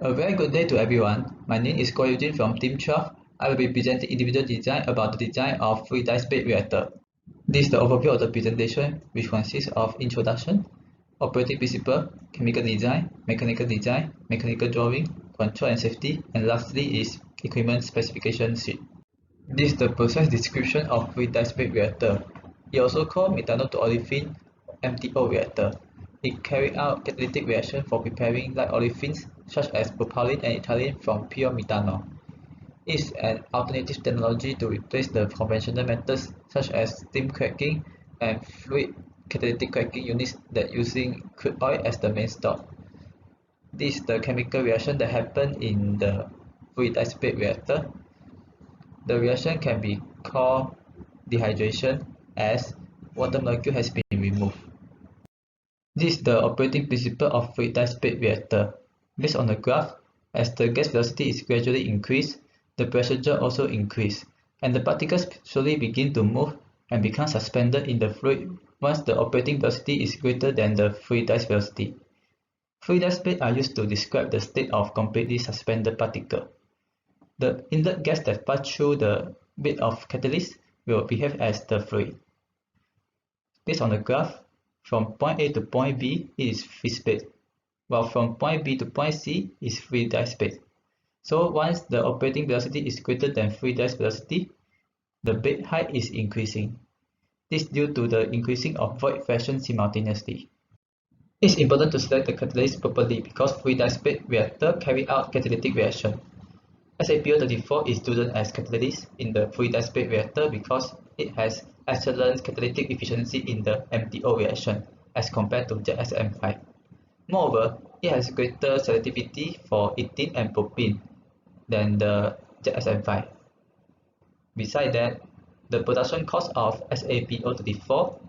A very good day to everyone. My name is Quah from Team 12. I will be presenting individual design about the design of fluid bed reactor. This is the overview of the presentation, which consists of introduction, operating principle, chemical design, mechanical drawing, control and safety, and lastly is equipment specification sheet. This is the process description of fluid bed reactor. It also called methanol to olefin MTO reactor. It carries out catalytic reaction for preparing light olefins such as propylene and ethylene from pure methanol. It is an alternative technology to replace the conventional methods such as steam cracking and fluid catalytic cracking units that using crude oil as the main stock. This is the chemical reaction that happens in the fluid bed reactor. The reaction can be called dehydration as water molecule has been removed. This is the operating principle of fluid bed reactor. Based on the graph, as the gas velocity is gradually increased, the pressure also increases, and the particles slowly begin to move and become suspended in the fluid once the operating velocity is greater than the fluidized velocity. Fluidized beds are used to describe the state of completely suspended particle. The inlet gas that passes through the bed of catalyst will behave as the fluid. Based on the graph, from point A to point B it is fixed bed, while from point B to point C is fluidized bed. So once the operating velocity is greater than fluidized velocity, the bed height is increasing. This is due to the increasing of void fraction simultaneously. It is important to select the catalyst properly because fluidized bed reactor carry out catalytic reaction. A17MJ0131 is chosen as catalyst in the fluidized bed reactor because it has excellent catalytic efficiency in the MTO reaction as compared to A17M5. Moreover, it has greater selectivity for ethene and propene than the A17M5. Besides that, the production cost of A17MJ0131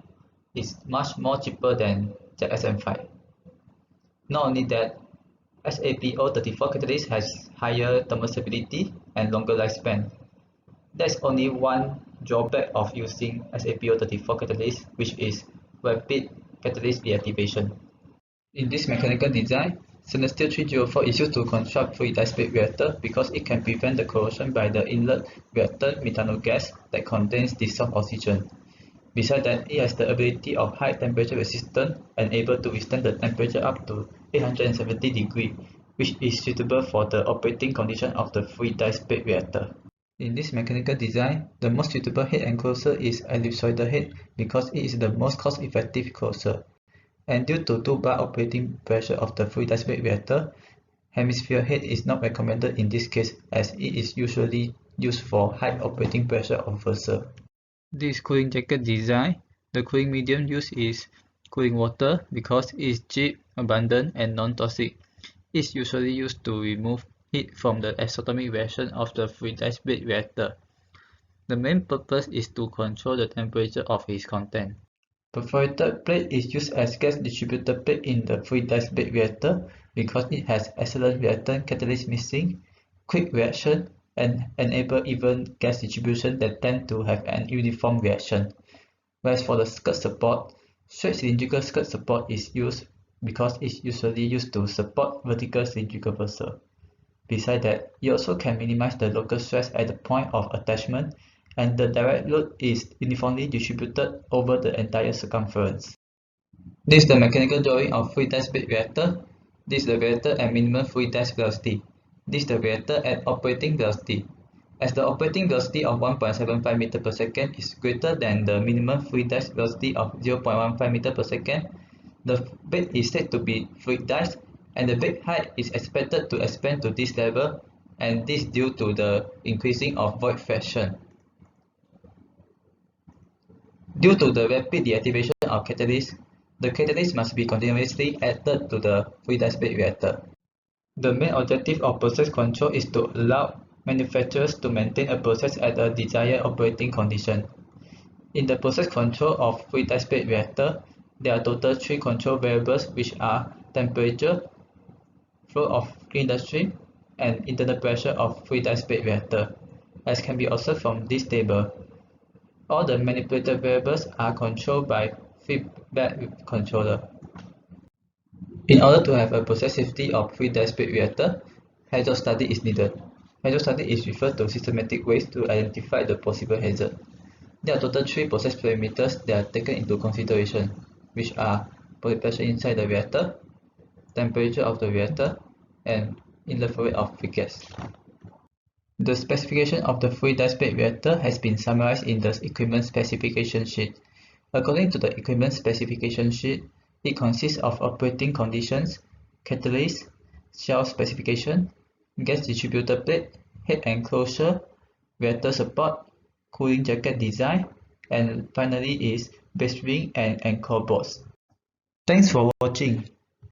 is much more cheaper than A17M5. Not only that, A17MJ0131 catalyst has higher thermal stability and longer lifespan. There is only one drawback of using A17MJ0131 catalyst, which is rapid catalyst deactivation. In this mechanical design, stainless steel 304 is used to construct fluidized bed reactor because it can prevent the corrosion by the inlet reactant methanol gas that contains dissolved oxygen. Besides that, it has the ability of high temperature resistance and able to withstand the temperature up to 870 degrees, which is suitable for the operating condition of the fluidized bed reactor. In this mechanical design, the most suitable head enclosure is ellipsoidal head because it is the most cost-effective closure. And due to too bar operating pressure of the fluidized bed reactor, hemisphere head is not recommended in this case as it is usually used for high operating pressure of vessel. This cooling jacket design, the cooling medium used is cooling water because it is cheap, abundant, and non-toxic. It is usually used to remove heat from the exothermic reaction of the fluidized bed reactor. The main purpose is to control the temperature of its content. Perforated plate is used as gas distributor plate in the fluidized bed reactor because it has excellent reactant catalyst mixing, quick reaction, and enable even gas distribution that tend to have an uniform reaction. Whereas for the skirt support, straight cylindrical skirt support is used because it's usually used to support vertical cylindrical vessel. Besides that, it also can minimize the local stress at the point of attachment, and the direct load is uniformly distributed over the entire circumference. This is the mechanical drawing of fluidized bed reactor. This is the reactor at minimum fluidized velocity. This is the reactor at operating velocity. As the operating velocity of 1.75 meter per second is greater than the minimum fluidized velocity of 0.15 meter per second, the bed is said to be fluidized, and the bed height is expected to expand to this level, and this is due to the increasing of void fraction. Due to the rapid deactivation of catalyst, the catalyst must be continuously added to the fluidized bed reactor. The main objective of process control is to allow manufacturers to maintain a process at a desired operating condition. In the process control of fluidized bed reactor, there are total 3 control variables, which are temperature, flow of clean stream, and internal pressure of fluidized bed reactor, as can be observed from this table. All the manipulated variables are controlled by feedback controller. In order to have a process safety of fluidized bed reactor, hazard study is needed. Hazard study is referred to systematic ways to identify the possible hazard. There are total 3 process parameters that are taken into consideration, which are pressure inside the reactor, temperature of the reactor, and inlet flow rate of feed gas. The specification of the free die-spaced reactor has been summarized in the equipment specification sheet. According to the equipment specification sheet, it consists of operating conditions, catalyst, shell specification, gas distributor plate, head enclosure, reactor support, cooling jacket design, and finally is base ring and anchor bolts. Thanks for watching.